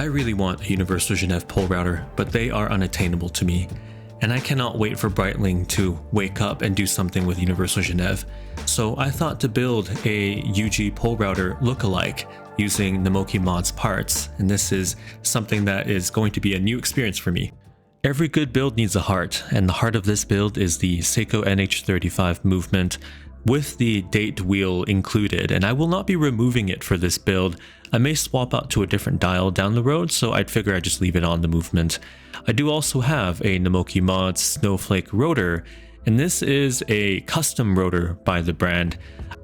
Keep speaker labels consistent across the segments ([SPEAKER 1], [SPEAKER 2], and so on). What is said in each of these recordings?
[SPEAKER 1] I really want a Universal Genève pole router, but they are unattainable to me, and I cannot wait for Breitling to wake up and do something with Universal Genève. So I thought to build a UG pole router lookalike using Namoki Mods parts, and this is something that is going to be a new experience for me. Every good build needs a heart, and the heart of this build is the Seiko NH35 movement with the date wheel included, and I will not be removing it for this build. I may swap out to a different dial down the road, so I'd figure I'd just leave it on the movement. I do also have a Namoki Mods Snowflake rotor, and this is a custom rotor by the brand.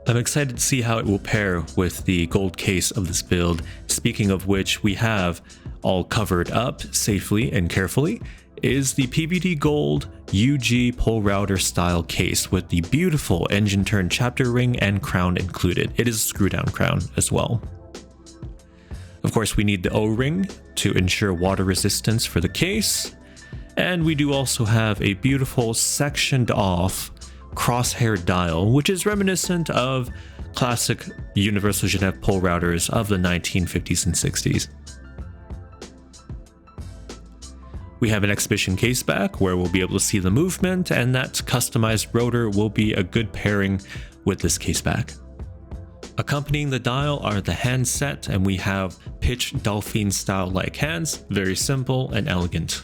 [SPEAKER 1] I'm excited to see how it will pair with the gold case of this build, speaking of which we have all covered up safely and carefully is the PVD Gold UG pole router style case with the beautiful engine turn chapter ring and crown included. It is a screw down crown as well. Of course, we need the O-ring to ensure water resistance for the case. And we do also have a beautiful sectioned off crosshair dial, which is reminiscent of classic Universal Genève pole routers of the 1950s and 60s. We have an exhibition case back where we'll be able to see the movement, and that customized rotor will be a good pairing with this case back. Accompanying the dial are the hand set, and we have pitch Delphine style like hands, very simple and elegant.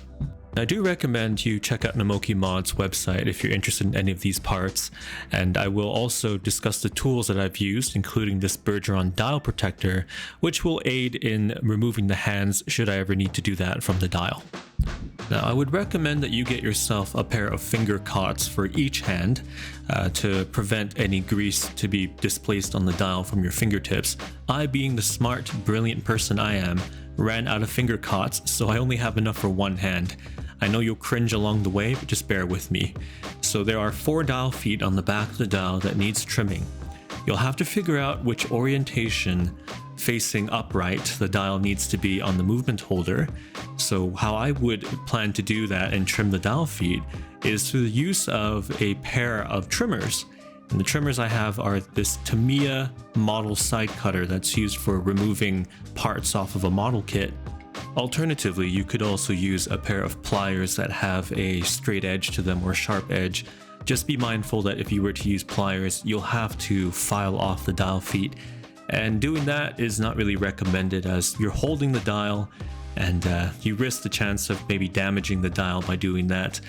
[SPEAKER 1] I do recommend you check out Namoki Mod's website if you're interested in any of these parts, and I will also discuss the tools that I've used, including this Bergeron dial protector, which will aid in removing the hands should I ever need to do that from the dial. Now, I would recommend that you get yourself a pair of finger cots for each hand to prevent any grease to be displaced on the dial from your fingertips. I, being the smart, brilliant person I am, ran out of finger cots, so I only have enough for one hand. I know you'll cringe along the way, but just bear with me. So there are 4 dial feet on the back of the dial that needs trimming. You'll have to figure out which orientation facing upright the dial needs to be on the movement holder. So how I would plan to do that and trim the dial feet is through the use of a pair of trimmers. And the trimmers I have are this Tamiya model side cutter that's used for removing parts off of a model kit. Alternatively, you could also use a pair of pliers that have a straight edge to them or sharp edge. Just be mindful that if you were to use pliers, you'll have to file off the dial feet. And doing that is not really recommended as you're holding the dial and you risk the chance of maybe damaging the dial by doing that.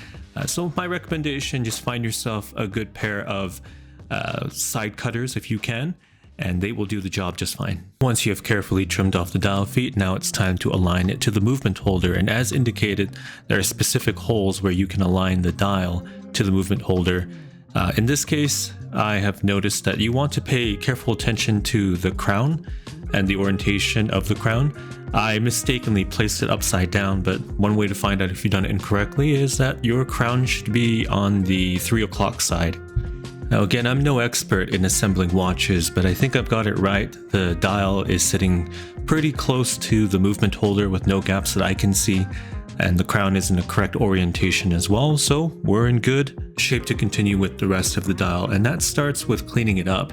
[SPEAKER 1] So my recommendation, just find yourself a good pair of side cutters if you can, and they will do the job just fine. Once you have carefully trimmed off the dial feet, now it's time to align it to the movement holder, and as indicated, there are specific holes where you can align the dial to the movement holder. In this case, I have noticed that you want to pay careful attention to the crown and the orientation of the crown. I mistakenly placed it upside down, but one way to find out if you've done it incorrectly is that your crown should be on the 3 o'clock side. Now again, I'm no expert in assembling watches, but I think I've got it right. The dial is sitting pretty close to the movement holder with no gaps that I can see, and the crown is in the correct orientation as well, so we're in good shape to continue with the rest of the dial, and that starts with cleaning it up.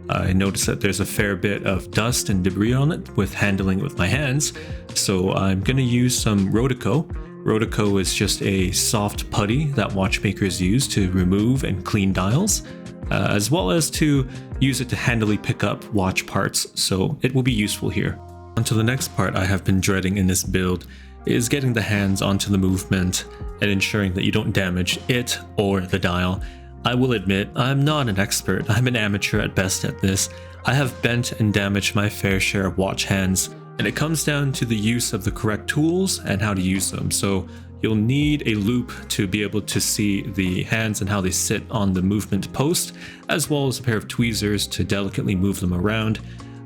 [SPEAKER 1] I noticed that there's a fair bit of dust and debris on it with handling it with my hands, so I'm going to use some Rodico. Rodico is just a soft putty that watchmakers use to remove and clean dials, as well as to use it to handily pick up watch parts, so it will be useful here. On to the next part I have been dreading in this build is getting the hands onto the movement and ensuring that you don't damage it or the dial. I will admit, I'm not an expert, I'm an amateur at best at this. I have bent and damaged my fair share of watch hands, and it comes down to the use of the correct tools and how to use them. So you'll need a loop to be able to see the hands and how they sit on the movement post, as well as a pair of tweezers to delicately move them around.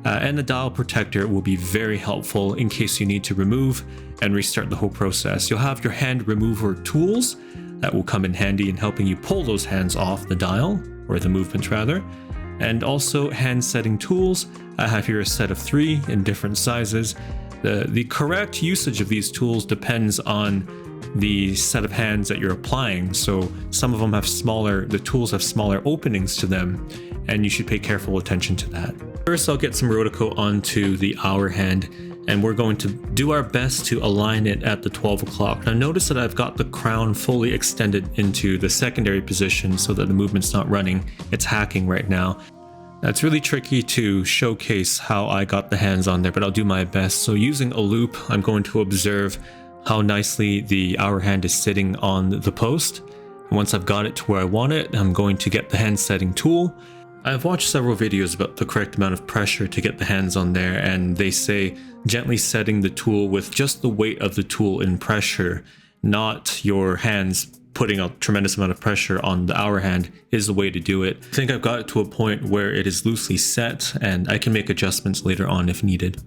[SPEAKER 1] And the dial protector will be very helpful in case you need to remove and restart the whole process. You'll have your hand remover tools that will come in handy in helping you pull those hands off the dial, or the movement rather, and also hand setting tools. I have here a set of 3 in different sizes. The correct usage of these tools depends on the set of hands that you're applying. So some of them have the tools have smaller openings to them, and you should pay careful attention to that. First, I'll get some Rodico onto the hour hand, and we're going to do our best to align it at the 12 o'clock. Now notice that I've got the crown fully extended into the secondary position so that the movement's not running, it's hacking right now. It's really tricky to showcase how I got the hands on there, but I'll do my best. So using a loop, I'm going to observe how nicely the hour hand is sitting on the post. And once I've got it to where I want it, I'm going to get the hand setting tool. I've watched several videos about the correct amount of pressure to get the hands on there, and they say gently setting the tool with just the weight of the tool in pressure, not your hands putting a tremendous amount of pressure on the hour hand, is the way to do it. I think I've got it to a point where it is loosely set, and I can make adjustments later on if needed.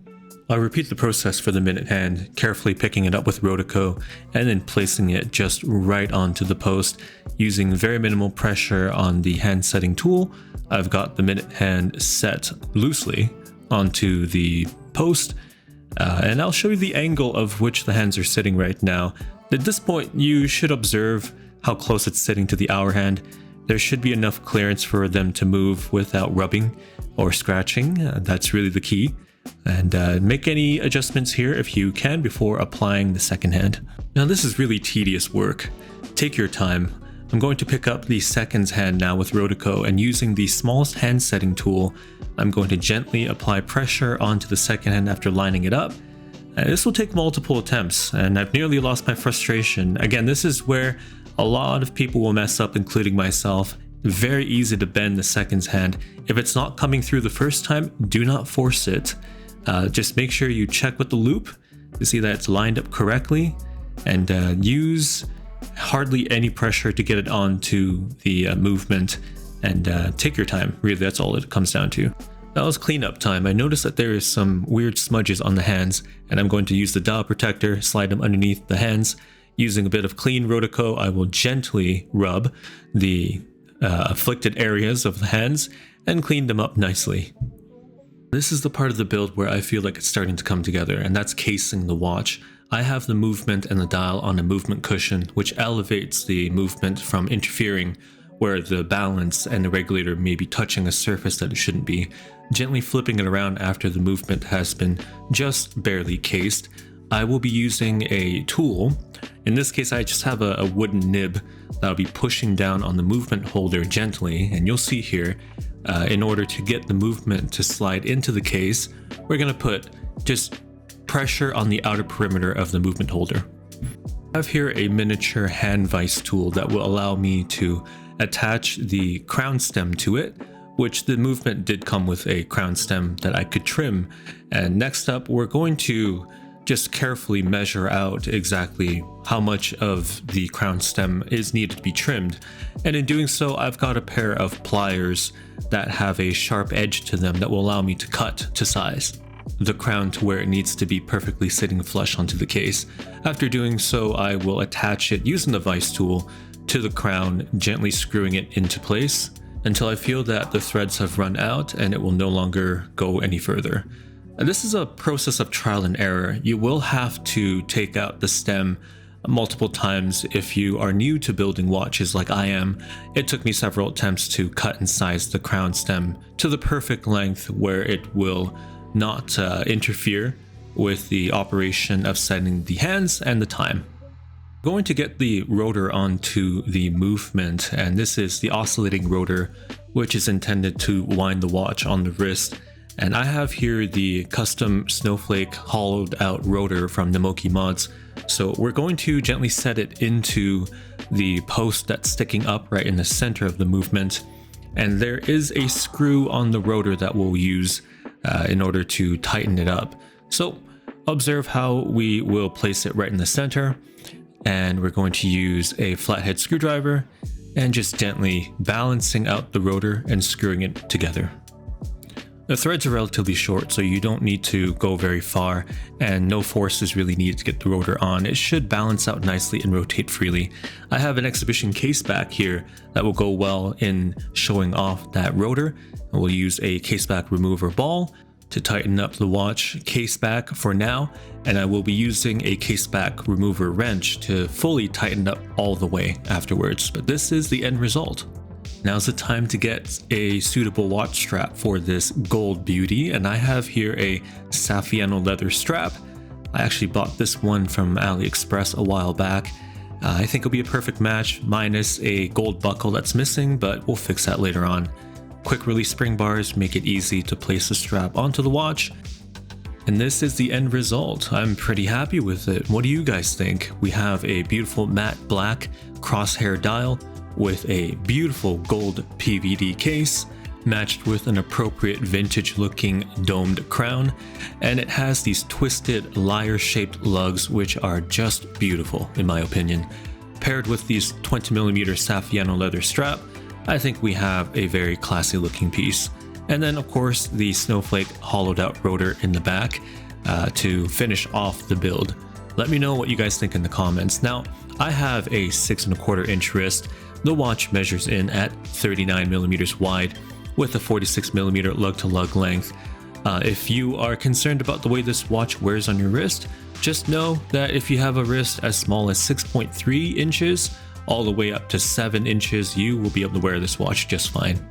[SPEAKER 1] I'll repeat the process for the minute hand, carefully picking it up with Rodeco and then placing it just right onto the post using very minimal pressure on the hand setting tool. I've got the minute hand set loosely onto the post, and I'll show you the angle of which the hands are sitting right now. At this point, you should observe how close it's sitting to the hour hand. There should be enough clearance for them to move without rubbing or scratching. That's really the key. And make any adjustments here if you can before applying the second hand. Now this is really tedious work. Take your time. I'm going to pick up the seconds hand now with Rodeco, and using the smallest hand setting tool, I'm going to gently apply pressure onto the second hand after lining it up. This will take multiple attempts, and I've nearly lost my frustration. Again, this is where a lot of people will mess up, including myself. Very easy to bend the seconds hand. If it's not coming through the first time, do not force it. Just make sure you check with the loop to see that it's lined up correctly, and use hardly any pressure to get it onto the movement, and take your time. Really, that's all it comes down to. That was cleanup time. I noticed that there is some weird smudges on the hands, and I'm going to use the dial protector, slide them underneath the hands. Using a bit of clean Rodeco, I will gently rub the afflicted areas of the hands and clean them up nicely. This is the part of the build where I feel like it's starting to come together, and that's casing the watch. I have the movement and the dial on a movement cushion, which elevates the movement from interfering where the balance and the regulator may be touching a surface that it shouldn't be, gently flipping it around after the movement has been just barely cased. I will be using a tool. In this case, I just have a wooden nib that I'll be pushing down on the movement holder gently, and you'll see here, in order to get the movement to slide into the case, we're going to put just pressure on the outer perimeter of the movement holder. I have here a miniature hand vise tool that will allow me to attach the crown stem to it, which the movement did come with a crown stem that I could trim. And next up, we're going to just carefully measure out exactly how much of the crown stem is needed to be trimmed. And in doing so, I've got a pair of pliers that have a sharp edge to them that will allow me to cut to size the crown to where it needs to be perfectly sitting flush onto the case. After doing so, I will attach it using the vise tool to the crown, gently screwing it into place until I feel that the threads have run out and it will no longer go any further. This is a process of trial and error. You will have to take out the stem multiple times if you are new to building watches like I am. It took me several attempts to cut and size the crown stem to the perfect length where it will not interfere with the operation of setting the hands and the time. Going to get the rotor onto the movement, and this is the oscillating rotor, which is intended to wind the watch on the wrist. And I have here the custom snowflake hollowed out rotor from Nemoki Mods. So we're going to gently set it into the post that's sticking up right in the center of the movement. And there is a screw on the rotor that we'll use in order to tighten it up. So observe how we will place it right in the center. And we're going to use a flathead screwdriver and just gently balancing out the rotor and screwing it together. The threads are relatively short, so you don't need to go very far, and no force is really needed to get the rotor on. It should balance out nicely and rotate freely. I have an exhibition case back here that will go well in showing off that rotor, and we'll use a case back remover ball to tighten up the watch case back for now, and I will be using a case back remover wrench to fully tighten up all the way afterwards. But this is the end result. Now's the time to get a suitable watch strap for this gold beauty, and I have here a Saffiano leather strap. I actually bought this one from AliExpress a while back. I think it'll be a perfect match, minus a gold buckle that's missing, but we'll fix that later on. Quick release spring bars make it easy to place the strap onto the watch. And this is the end result. I'm pretty happy with it. What do you guys think? We have a beautiful matte black crosshair dial with a beautiful gold PVD case, matched with an appropriate vintage looking domed crown, and it has these twisted lyre shaped lugs which are just beautiful in my opinion. Paired with these 20mm Saffiano leather strap, I think we have a very classy looking piece. And then of course the snowflake hollowed out rotor in the back to finish off the build. Let me know what you guys think in the comments. Now, I have a 6¼ inch wrist. The watch measures in at 39mm wide with a 46mm lug-to-lug length. If you are concerned about the way this watch wears on your wrist, just know that if you have a wrist as small as 6.3 inches all the way up to 7 inches, you will be able to wear this watch just fine.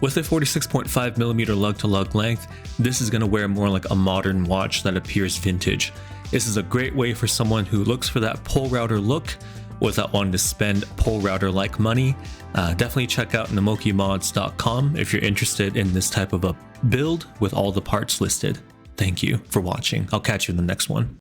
[SPEAKER 1] With a 46.5mm lug-to-lug length, this is going to wear more like a modern watch that appears vintage. This is a great way for someone who looks for that pole router look without wanting to spend pole router like money. Definitely check out nomokimods.com if you're interested in this type of a build with all the parts listed. Thank you for watching. I'll catch you in the next one.